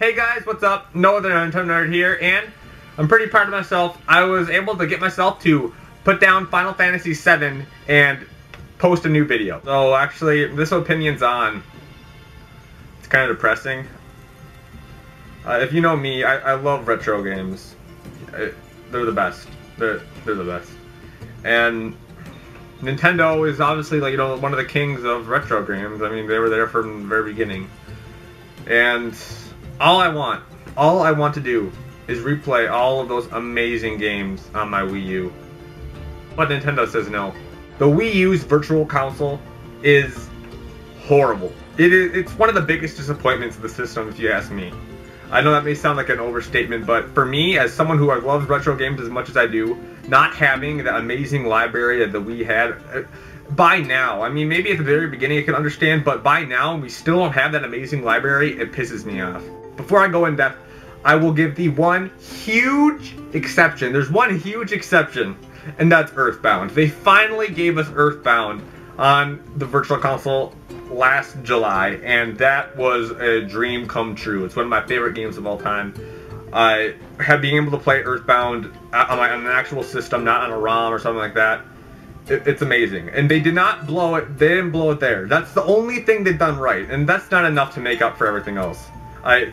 Hey guys, what's up? No other Nintendo Nerd here, and I'm pretty proud of myself. I was able to get myself to put down Final Fantasy VII and post a new video. So actually, this opinion's on. It's kind of depressing. If you know me, I love retro games. They're the best. They're the best. And Nintendo is obviously, like, you know, one of the kings of retro games. I mean, they were there from the very beginning. And all I want to do is replay all of those amazing games on my Wii U. But Nintendo says no. The Wii U's Virtual Console is horrible. It's one of the biggest disappointments of the system, if you ask me. I know that may sound like an overstatement, but for me, as someone who loves retro games as much as I do, not having the amazing library that the Wii had, by now, I mean, maybe at the very beginning I could understand, but by now, we still don't have that amazing library. It pisses me off. Before I go in depth, I will give the one huge exception. There's one huge exception, and that's Earthbound. They finally gave us Earthbound on the Virtual Console last July, and that was a dream come true. It's one of my favorite games of all time. Being able to play Earthbound on an actual system, not on a ROM or something like that, it's amazing. And they did not blow it. They didn't blow it there. That's the only thing they've done right, and that's not enough to make up for everything else.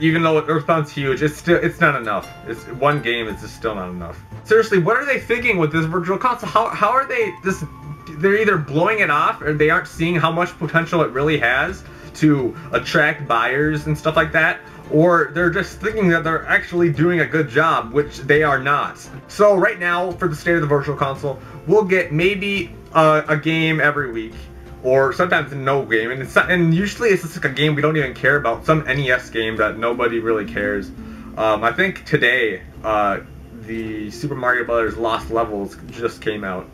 Even though Earthbound's huge, it's not enough. It's one game. It's just still not enough. Seriously, what are they thinking with this Virtual Console? How are they just? They're either blowing it off, or they aren't seeing how much potential it really has to attract buyers and stuff like that, or they're just thinking that they're actually doing a good job, which they are not. So right now, for the state of the Virtual Console, we'll get maybe a game every week, or sometimes no game, and usually it's just like a game we don't even care about, some NES game that nobody really cares. I think today, the Super Mario Bros. Lost Levels just came out.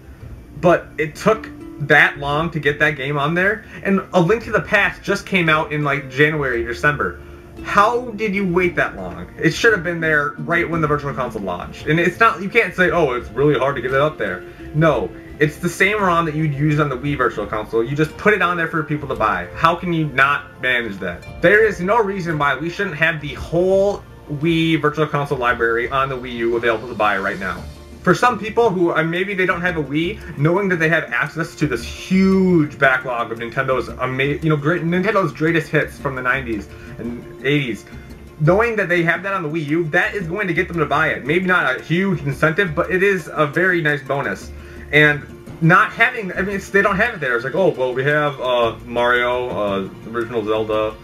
But it took that long to get that game on there, and A Link to the Past just came out in like January or December. How did you wait that long? It should have been there right when the Virtual Console launched. And it's not, you can't say, oh, it's really hard to get it up there. No, it's the same ROM that you'd use on the Wii Virtual Console. You just put it on there for people to buy. How can you not manage that? There is no reason why we shouldn't have the whole Wii Virtual Console library on the Wii U available to buy right now. For some people who maybe they don't have a Wii, knowing that they have access to this huge backlog of Nintendo's Nintendo's greatest hits from the 90s and 80s, knowing that they have that on the Wii U, that is going to get them to buy it. Maybe not a huge incentive, but it is a very nice bonus. And not having, I mean, they don't have it there. It's like, oh, well, we have Mario, original Zelda,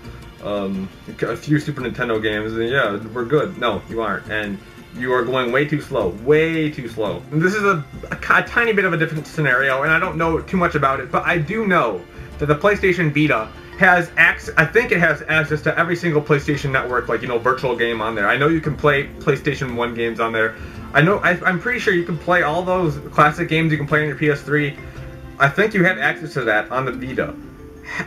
a few Super Nintendo games, and yeah, we're good. No, you aren't. And you are going way too slow. Way too slow. And this is a tiny bit of a different scenario, and I don't know too much about it, but I do know that the PlayStation Vita has access, I think it has access to every single PlayStation Network, like, you know, virtual game on there. I know you can play PlayStation 1 games on there. I'm pretty sure you can play all those classic games you can play on your PS3. I think you have access to that on the Vita.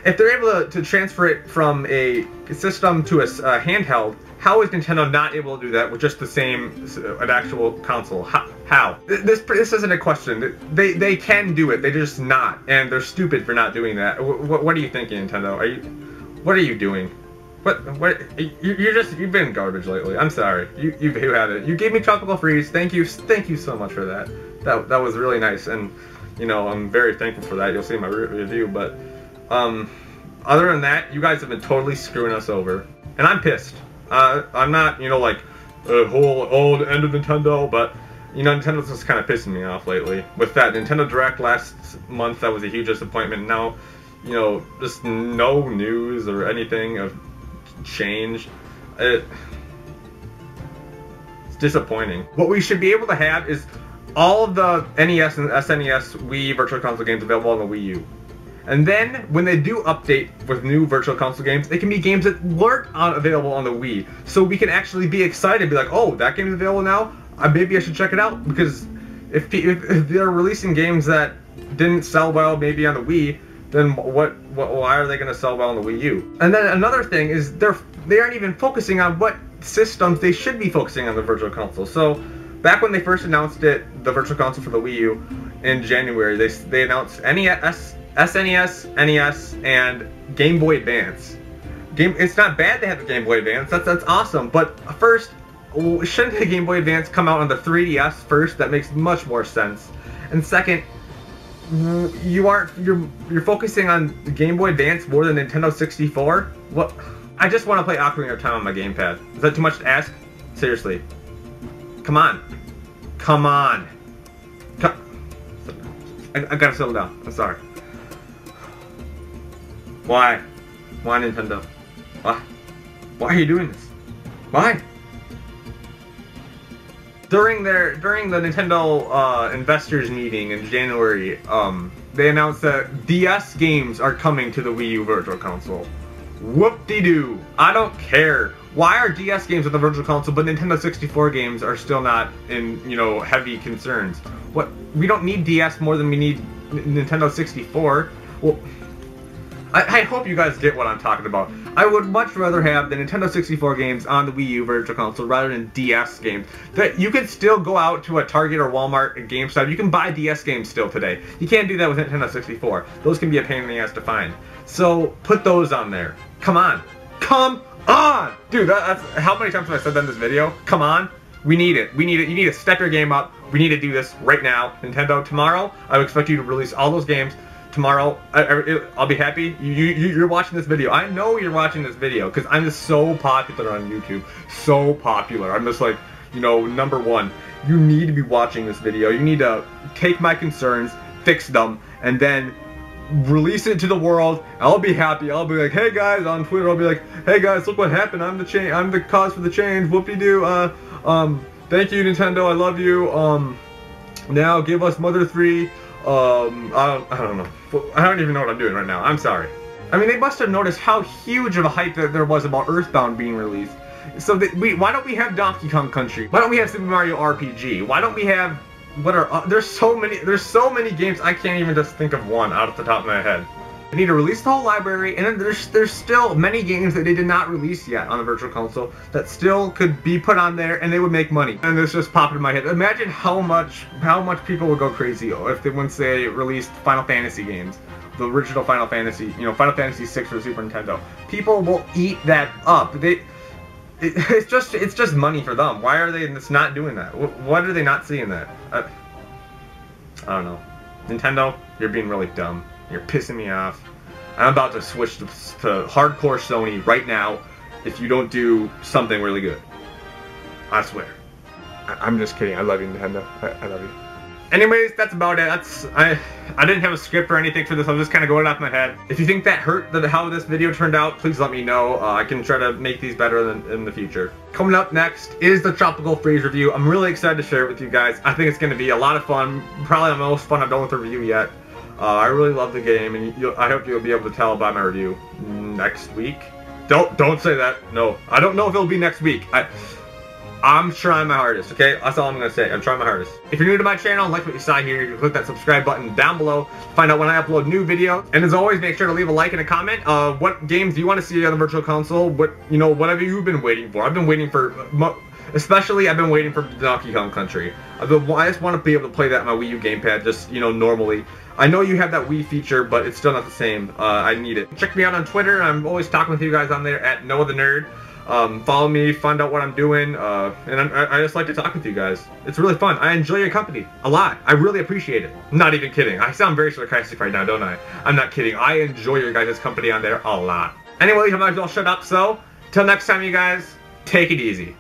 If they're able to transfer it from a system to a handheld, how is Nintendo not able to do that with just the same, an actual console? How? This isn't a question. They can do it. They're just not, and they're stupid for not doing that. What are you thinking, Nintendo? What are you doing? You've been garbage lately. I'm sorry. You had it. You gave me Tropical Freeze. Thank you so much for that. That was really nice, and you know, I'm very thankful for that. You'll see my review, but other than that, you guys have been totally screwing us over, and I'm pissed. I'm not, you know, like a whole old end of Nintendo, but you know, Nintendo's just kind of pissing me off lately. With that Nintendo Direct last month, that was a huge disappointment. Now, you know, just no news or anything of change. It's disappointing. What we should be able to have is all of the NES and SNES Wii Virtual Console games available on the Wii U. And then, when they do update with new Virtual Console games, they can be games that weren't available on the Wii. So we can actually be excited, be like, oh, that game is available now? Maybe I should check it out. Because if they're releasing games that didn't sell well maybe on the Wii, then why are they going to sell well on the Wii U? And then another thing is they aren't even focusing on what systems they should be focusing on the Virtual Console. So back when they first announced it, the Virtual Console for the Wii U in January, they announced SNES, NES, and Game Boy Advance. It's not bad to have the Game Boy Advance. That's awesome. But first, shouldn't the Game Boy Advance come out on the 3DS first? That makes much more sense. And second, you're focusing on the Game Boy Advance more than Nintendo 64. What? I just want to play Ocarina of Time on my gamepad. Is that too much to ask? Seriously. Come on. Come on. I gotta settle down. I'm sorry. Why? Why Nintendo? Why? Why are you doing this? Why? During the Nintendo investors meeting in January, they announced that DS games are coming to the Wii U Virtual Console. Whoop-de-doo. I don't care. Why are DS games on the Virtual Console, but Nintendo 64 games are still not in, heavy concerns? What? We don't need DS more than we need Nintendo 64. Well, I hope you guys get what I'm talking about. I would much rather have the Nintendo 64 games on the Wii U Virtual Console rather than DS games. That you can still go out to a Target or Walmart and GameStop. You can buy DS games still today. You can't do that with Nintendo 64. Those can be a pain in the ass to find. So put those on there. Come on. Come on! Dude, that's how many times have I said that in this video? Come on. We need it. We need it. You need to step your game up. We need to do this right now. Nintendo, tomorrow, I would expect you to release all those games. Tomorrow, I'll be happy. You're watching this video. I know you're watching this video because I'm just so popular on YouTube. So popular. I'm just like, number one. You need to be watching this video. You need to take my concerns, fix them, and then release it to the world. I'll be happy. I'll be like, hey guys, on Twitter, I'll be like, hey guys, look what happened. I'm the cause for the change. Whoop-de-doo. Thank you, Nintendo. I love you. Now give us Mother 3. I don't know. I don't even know what I'm doing right now. I'm sorry. I mean, they must have noticed how huge of a hype that there was about Earthbound being released. So why don't we have Donkey Kong Country? Why don't we have Super Mario RPG? Why don't we have there's so many games I can't even just think of one out of the top of my head. They need to release the whole library, and then there's still many games that they did not release yet on the Virtual Console that still could be put on there, and they would make money. And this just popped in my head. Imagine how much people would go crazy once they released Final Fantasy games, the original Final Fantasy, Final Fantasy 6 for Super Nintendo. People will eat that up. It's just money for them. Why are they just not doing that? What are they not seeing that? I don't know. Nintendo, you're being really dumb. You're pissing me off. I'm about to switch to hardcore Sony right now if you don't do something really good. I swear. I'm just kidding. I love you, Nintendo. I love you. Anyways, that's about it. I didn't have a script or anything for this. I'm just kind of going off my head. If you think that hurt how this video turned out, please let me know. I can try to make these better in the future. Coming up next is the Tropical Freeze review. I'm really excited to share it with you guys. I think it's going to be a lot of fun. Probably the most fun I've done with a review yet. I really love the game, and I hope you'll be able to tell by my review next week. Don't say that. No, I don't know if it'll be next week. I'm trying my hardest, okay? That's all I'm going to say. I'm trying my hardest. If you're new to my channel and like what you saw here, you can click that subscribe button down below to find out when I upload new videos. And as always, make sure to leave a like and a comment. What games do you want to see on the Virtual Console? Whatever you've been waiting for. I've been waiting for... Especially, I've been waiting for Donkey Kong Country. I just want to be able to play that on my Wii U gamepad, just, normally. I know you have that Wii feature, but it's still not the same. I need it. Check me out on Twitter. I'm always talking with you guys on there at NoahTheNerd. Follow me, find out what I'm doing, and I just like to talk with you guys. It's really fun. I enjoy your company a lot. I really appreciate it. I'm not even kidding. I sound very sarcastic right now, don't I? I'm not kidding. I enjoy your guys' company on there a lot. Anyways, I might as well shut up, so, till next time, you guys, take it easy.